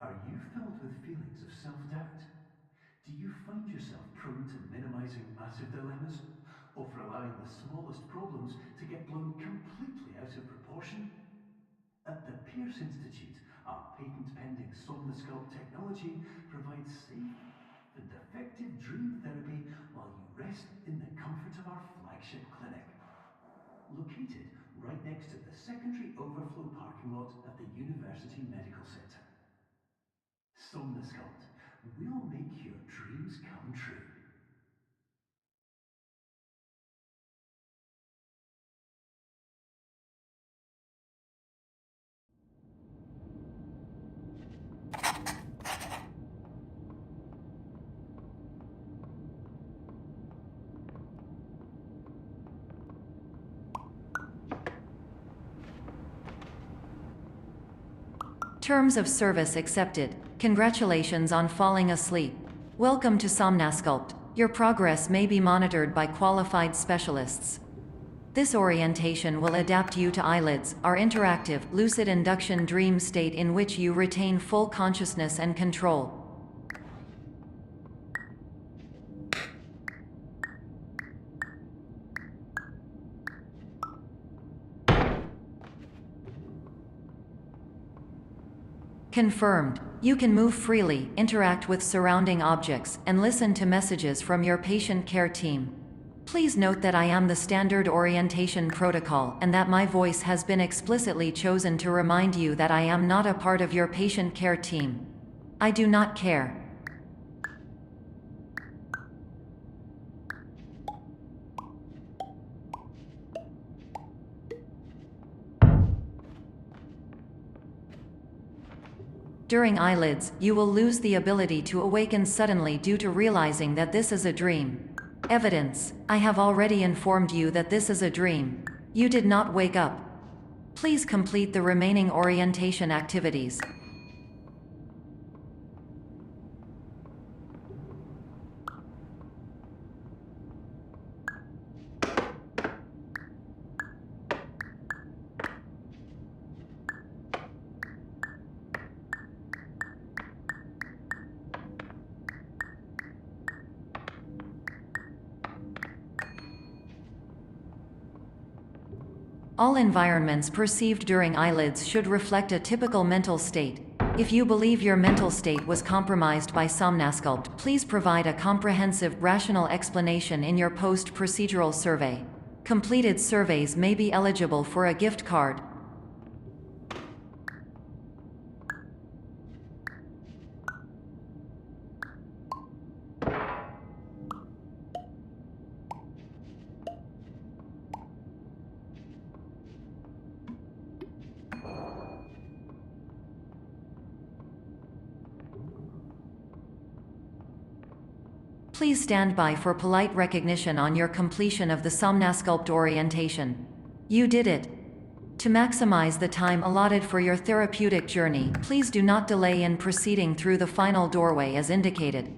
Are you filled with feelings of self-doubt? Do you find yourself prone to minimizing massive dilemmas? Of allowing the smallest problems to get blown completely out of proportion? At the Pierce Institute, our patent-pending Somnosculpt technology provides safe and effective dream therapy while you rest in the comfort of our flagship clinic. Located right next to the secondary overflow parking lot at the University Medical Center. Somnosculpt will make your dreams come true. Terms of service accepted. Congratulations on falling asleep. Welcome to Somnosculpt. Your progress may be monitored by qualified specialists. This orientation will adapt you to eyelids, our interactive, lucid induction dream state in which you retain full consciousness and control. Confirmed. You can move freely, interact with surrounding objects, and listen to messages from your patient care team. Please note that I am the standard orientation protocol and that my voice has been explicitly chosen to remind you that I am not a part of your patient care team. I do not care. During eyelids, you will lose the ability to awaken suddenly due to realizing that this is a dream. Evidence: I have already informed you that this is a dream. You did not wake up. Please complete the remaining orientation activities. All environments perceived during eyelids should reflect a typical mental state. If you believe your mental state was compromised by Somnosculpt, please provide a comprehensive, rational explanation in your post-procedural survey. Completed surveys may be eligible for a gift card. Please stand by for polite recognition on your completion of the Somnosculpt orientation. You did it. To maximize the time allotted for your therapeutic journey, please do not delay in proceeding through the final doorway as indicated.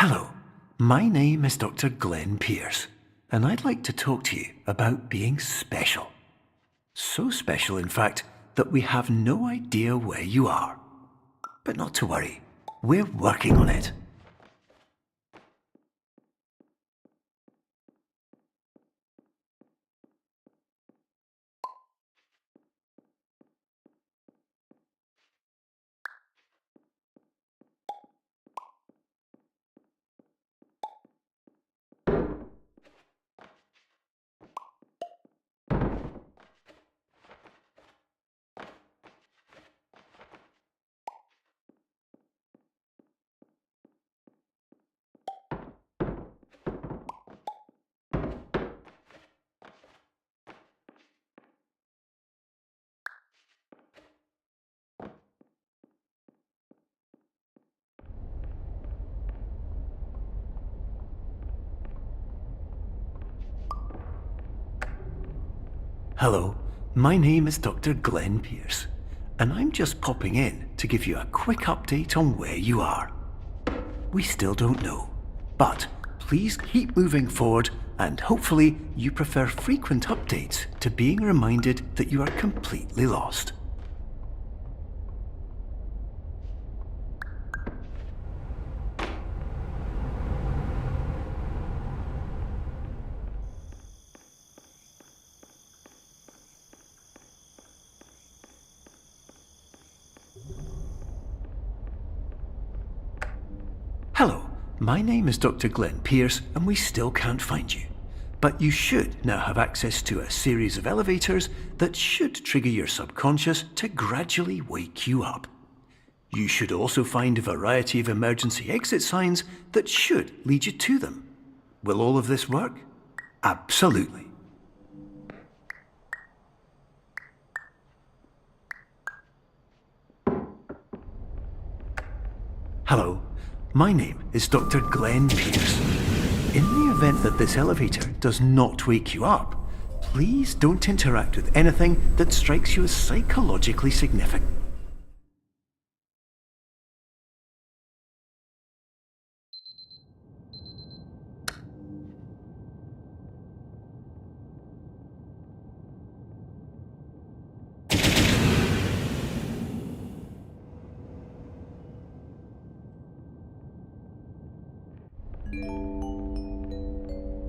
Hello, my name is Dr. Glenn Pierce, and I'd like to talk to you about being special. So special, in fact, that we have no idea where you are. But not to worry, we're working on it. Hello, my name is Dr. Glenn Pierce, and I'm just popping in to give you a quick update on where you are. We still don't know, but please keep moving forward, and hopefully you prefer frequent updates to being reminded that you are completely lost. Hello, my name is Dr. Glenn Pierce, and we still can't find you. But you should now have access to a series of elevators that should trigger your subconscious to gradually wake you up. You should also find a variety of emergency exit signs that should lead you to them. Will all of this work? Absolutely. Hello, my name is Dr. Glenn Pierce. In the event that this elevator does not wake you up, please don't interact with anything that strikes you as psychologically significant.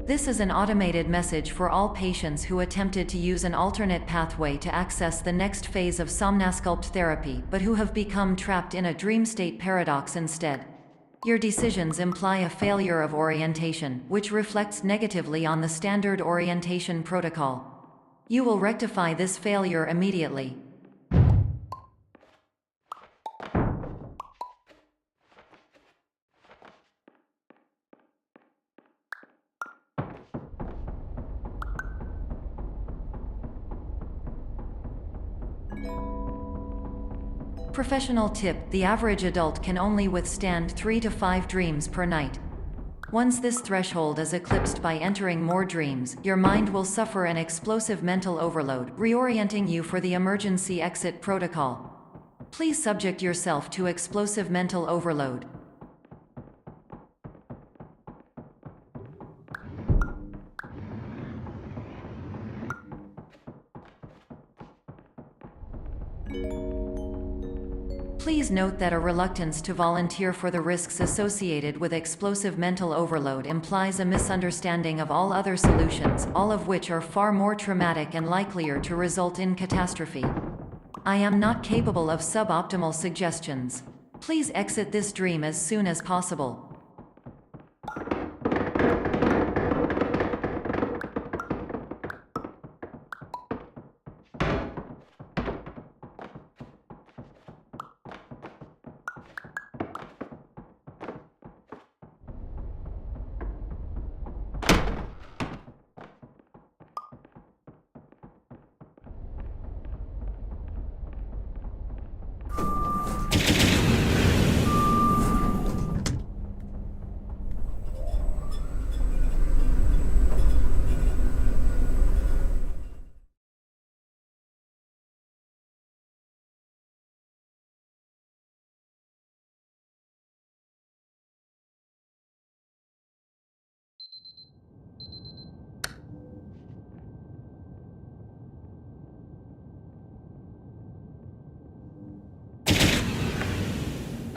This is an automated message for all patients who attempted to use an alternate pathway to access the next phase of somnasculpt therapy but who have become trapped in a dream state paradox instead. Your decisions imply a failure of orientation, which reflects negatively on the standard orientation protocol. You will rectify this failure immediately. Professional tip: the average adult can only withstand 3 to 5 dreams per night. Once this threshold is eclipsed by entering more dreams, your mind will suffer an explosive mental overload, reorienting you for the emergency exit protocol. Please subject yourself to explosive mental overload. Please note that a reluctance to volunteer for the risks associated with explosive mental overload implies a misunderstanding of all other solutions, all of which are far more traumatic and likelier to result in catastrophe. I am not capable of suboptimal suggestions. Please exit this dream as soon as possible.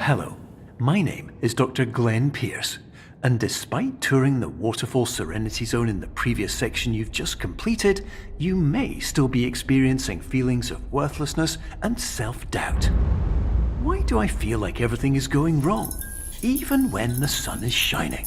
Hello, my name is Dr. Glenn Pierce, and despite touring the Waterfall Serenity Zone in the previous section you've just completed, you may still be experiencing feelings of worthlessness and self-doubt. Why do I feel like everything is going wrong, even when the sun is shining?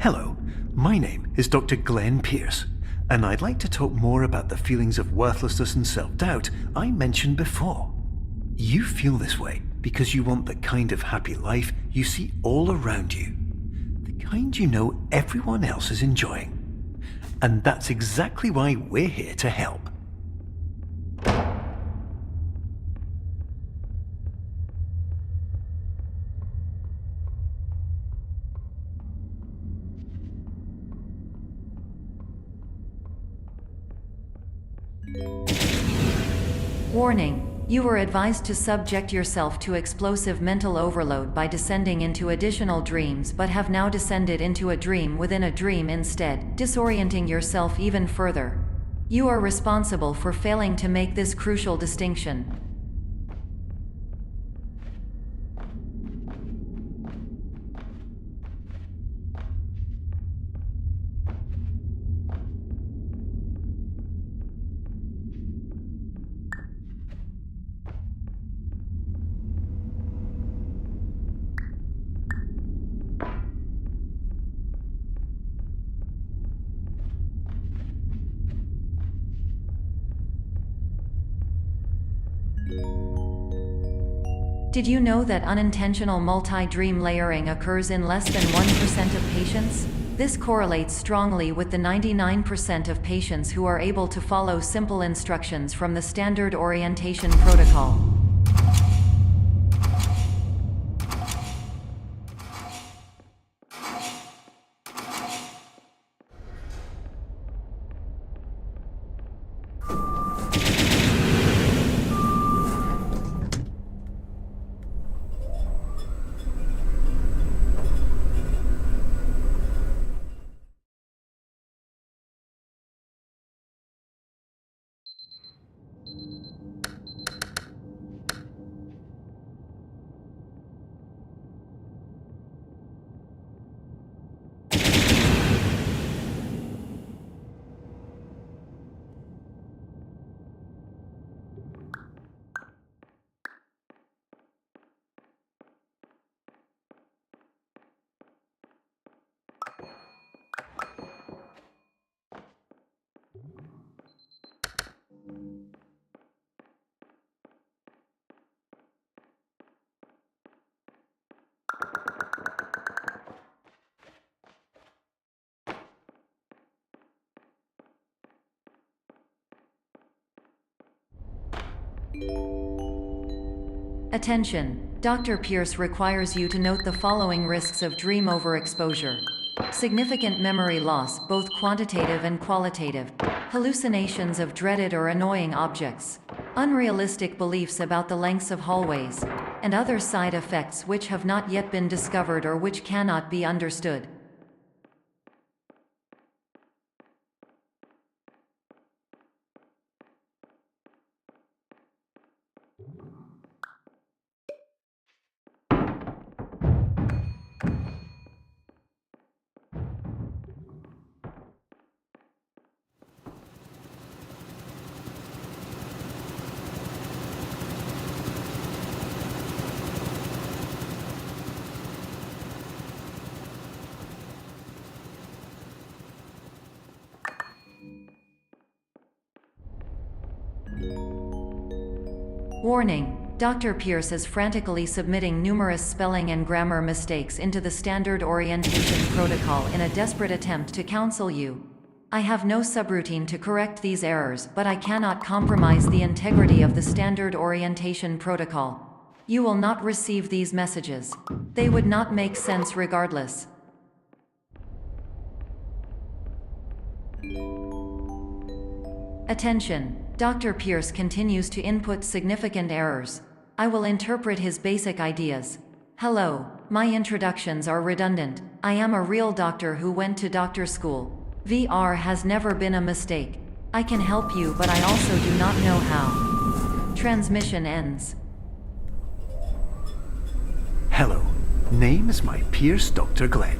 Hello, my name is Dr. Glenn Pierce, and I'd like to talk more about the feelings of worthlessness and self-doubt I mentioned before. You feel this way because you want the kind of happy life you see all around you, the kind you know everyone else is enjoying. And that's exactly why we're here to help. Warning: you were advised to subject yourself to explosive mental overload by descending into additional dreams, but have now descended into a dream within a dream instead, disorienting yourself even further. You are responsible for failing to make this crucial distinction. Did you know that unintentional multi-dream layering occurs in less than 1% of patients? This correlates strongly with the 99% of patients who are able to follow simple instructions from the standard orientation protocol. Attention! Dr. Pierce requires you to note the following risks of dream overexposure. Significant memory loss, both quantitative and qualitative. Hallucinations of dreaded or annoying objects. Unrealistic beliefs about the lengths of hallways. And other side effects which have not yet been discovered or which cannot be understood. Warning: Dr. Pierce is frantically submitting numerous spelling and grammar mistakes into the standard orientation protocol in a desperate attempt to counsel you. I have no subroutine to correct these errors, but I cannot compromise the integrity of the standard orientation protocol. You will not receive these messages. They would not make sense regardless. Attention! Dr. Pierce continues to input significant errors. I will interpret his basic ideas. Hello, my introductions are redundant. I am a real doctor who went to doctor school. VR has never been a mistake. I can help you, but I also do not know how. Transmission ends. Hello, name is my Pierce Dr. Glenn.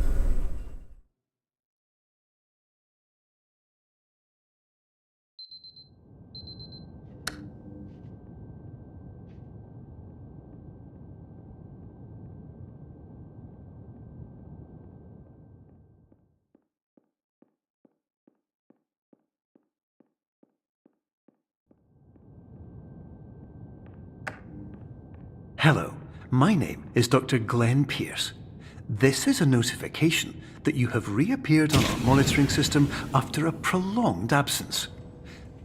Hello, my name is Dr. Glenn Pierce. This is a notification that you have reappeared on our monitoring system after a prolonged absence.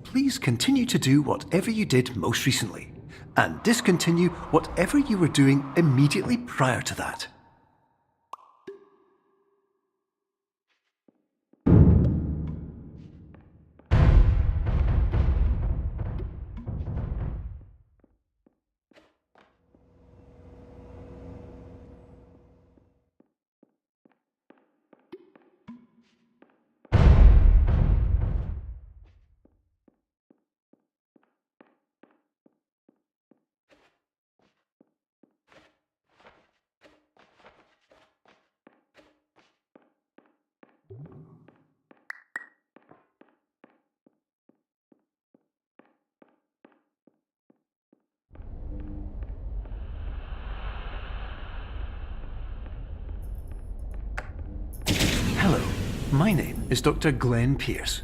Please continue to do whatever you did most recently, and discontinue whatever you were doing immediately prior to that. Hello, my name is Dr. Glenn Pierce.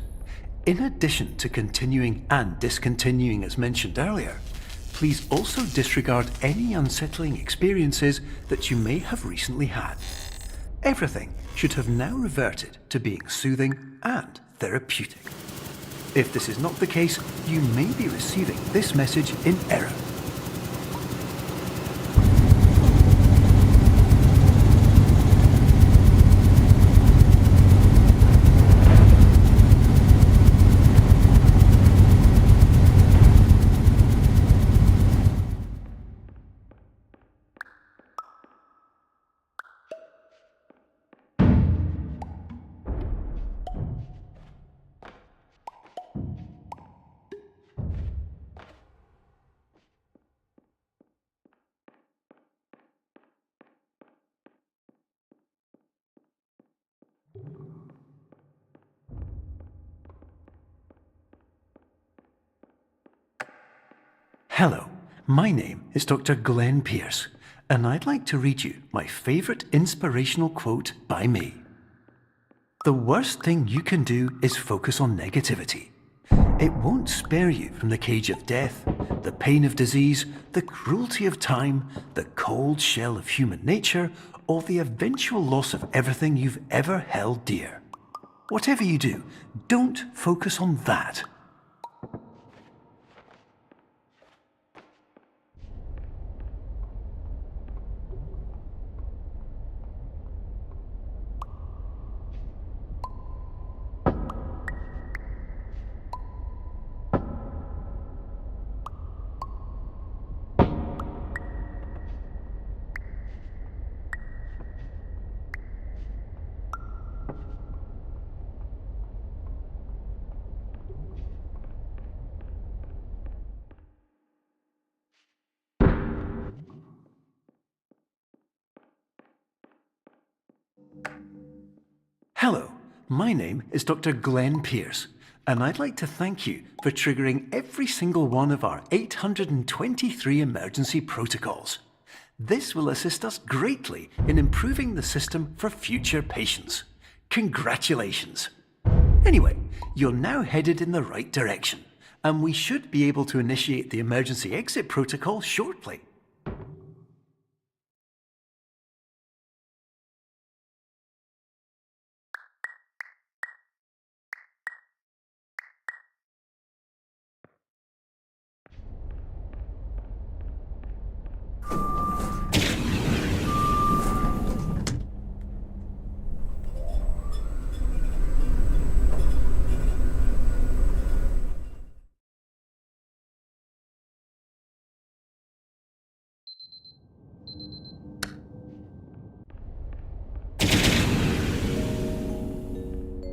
In addition to continuing and discontinuing as mentioned earlier, please also disregard any unsettling experiences that you may have recently had. Everything should have now reverted to being soothing and therapeutic. If this is not the case, you may be receiving this message in error. Hello, my name is Dr. Glenn Pierce, and I'd like to read you my favorite inspirational quote by me. The worst thing you can do is focus on negativity. It won't spare you from the cage of death, the pain of disease, the cruelty of time, the cold shell of human nature, or the eventual loss of everything you've ever held dear. Whatever you do, don't focus on that. Hello, my name is Dr. Glenn Pierce, and I'd like to thank you for triggering every single one of our 823 emergency protocols. This will assist us greatly in improving the system for future patients. Congratulations! Anyway, you're now headed in the right direction, and we should be able to initiate the emergency exit protocol shortly.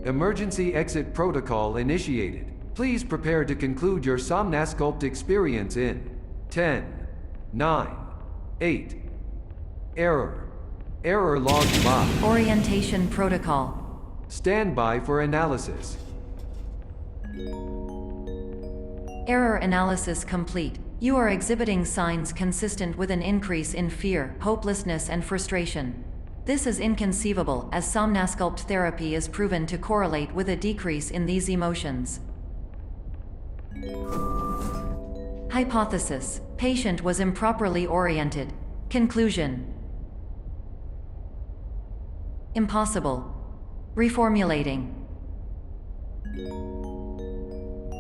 Emergency exit protocol initiated. Please prepare to conclude your Somnasculpt experience in 10, 9, 8. Error. Error logged by. Orientation protocol. Stand by for analysis. Error analysis complete. You are exhibiting signs consistent with an increase in fear, hopelessness, and frustration. This is inconceivable, as Somnasculpt therapy is proven to correlate with a decrease in these emotions. Hypothesis: patient was improperly oriented. Conclusion: impossible. Reformulating.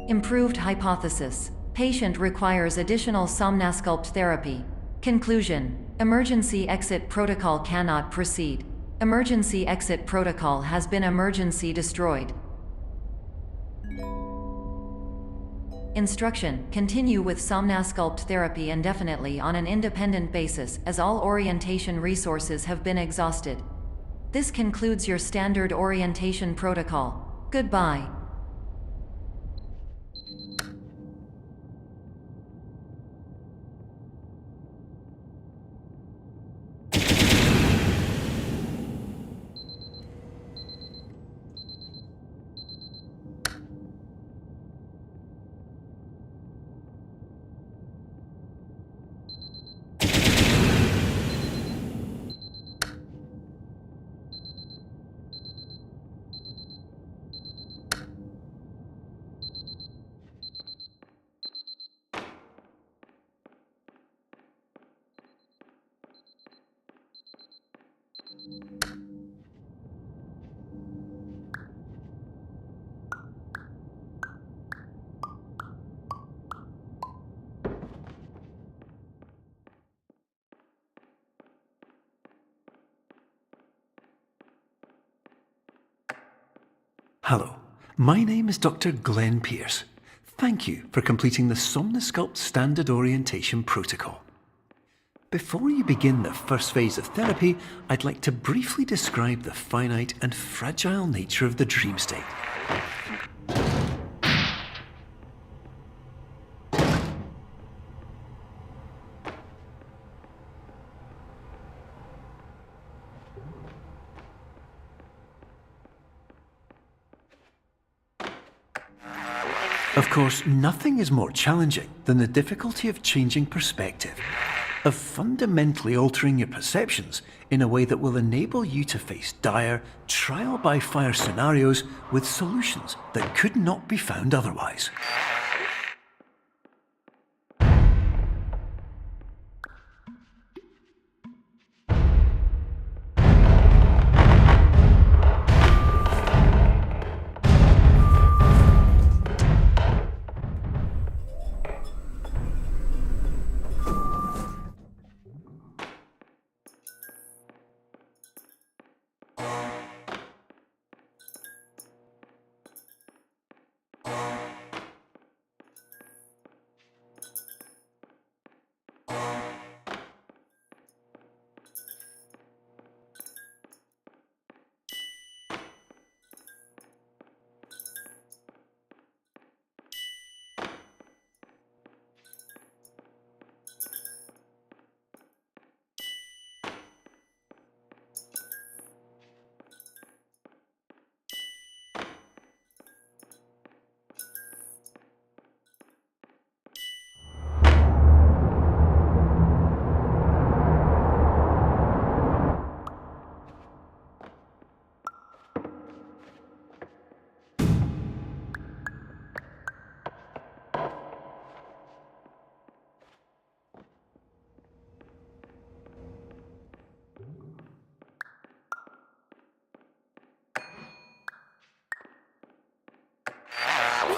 Improved hypothesis: patient requires additional Somnasculpt therapy. Conclusion: emergency exit protocol cannot proceed. Emergency exit protocol has been emergency destroyed. Instruction: continue with Somnasculpt therapy indefinitely on an independent basis, as all orientation resources have been exhausted. This concludes your standard orientation protocol. Goodbye. Hello, my name is Dr. Glenn Pierce. Thank you for completing the Somnasculpt Standard Orientation Protocol. Before you begin the first phase of therapy, I'd like to briefly describe the finite and fragile nature of the dream state. Of course, nothing is more challenging than the difficulty of changing perspective, of fundamentally altering your perceptions in a way that will enable you to face dire, trial-by-fire scenarios with solutions that could not be found otherwise.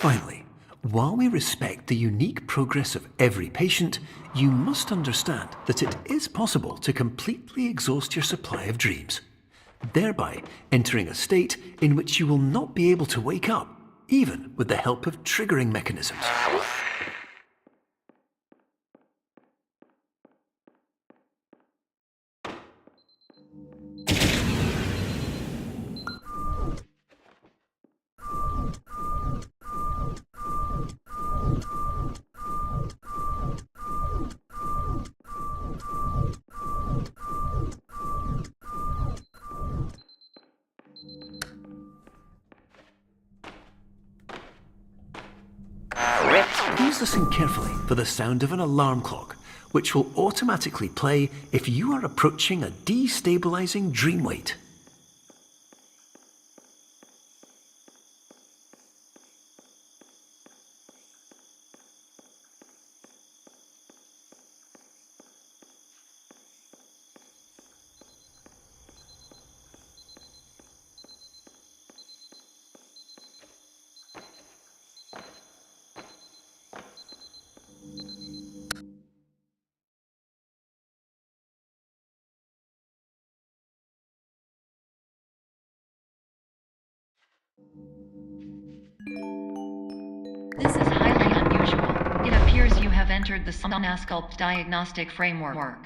Finally, while we respect the unique progress of every patient, you must understand that it is possible to completely exhaust your supply of dreams, thereby entering a state in which you will not be able to wake up, even with the help of triggering mechanisms. Please listen carefully for the sound of an alarm clock, which will automatically play if you are approaching a destabilizing dream weight. This is highly unusual. It appears you have entered the Somnasculpt diagnostic framework.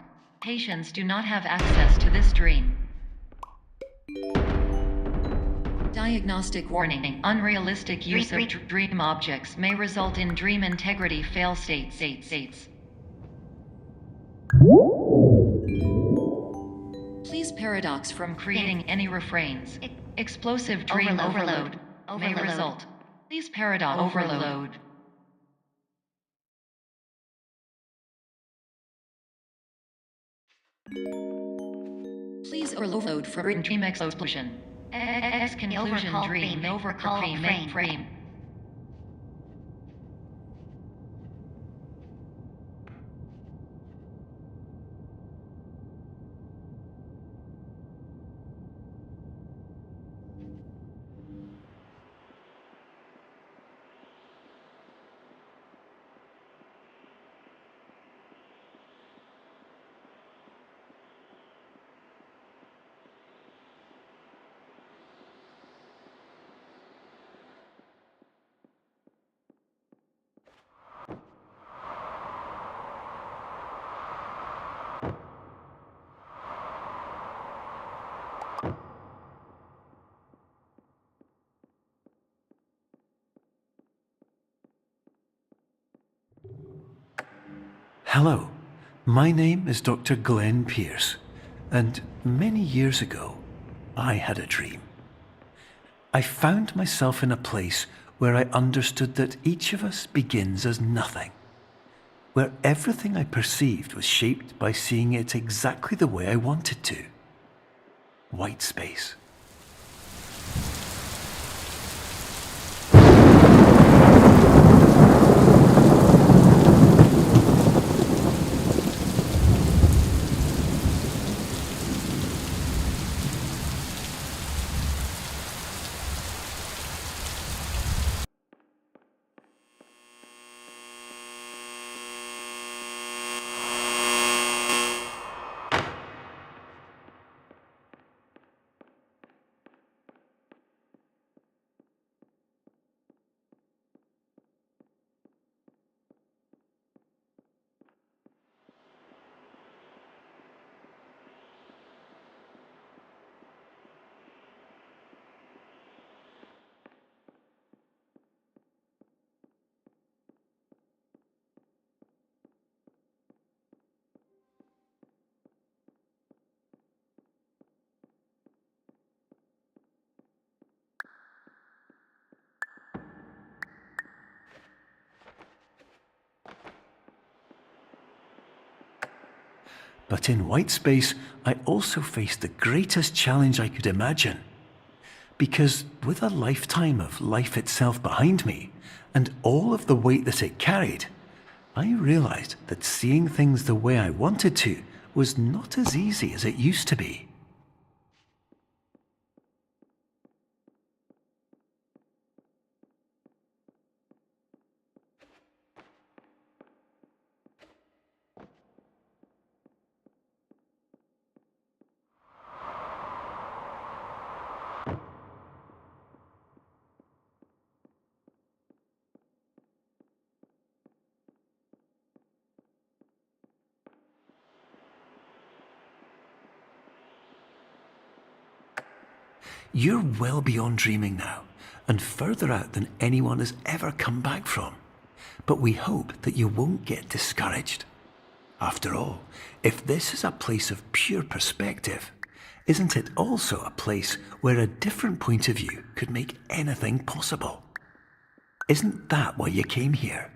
Patients do not have access to this dream. Diagnostic warning. Unrealistic use of dream objects may result in dream integrity fail states. Please paradox from creating any refrains. Explosive dream overload may result. Please paradox overload. Please overload for dream explosion. Conclusion dream overcall frame. Hello, my name is Dr. Glenn Pierce, and many years ago, I had a dream. I found myself in a place where I understood that each of us begins as nothing, where everything I perceived was shaped by seeing it exactly the way I wanted to. White space. But in white space, I also faced the greatest challenge I could imagine. Because with a lifetime of life itself behind me, and all of the weight that it carried, I realized that seeing things the way I wanted to was not as easy as it used to be. You're well beyond dreaming now, and further out than anyone has ever come back from. But we hope that you won't get discouraged. After all, if this is a place of pure perspective, isn't it also a place where a different point of view could make anything possible? Isn't that why you came here?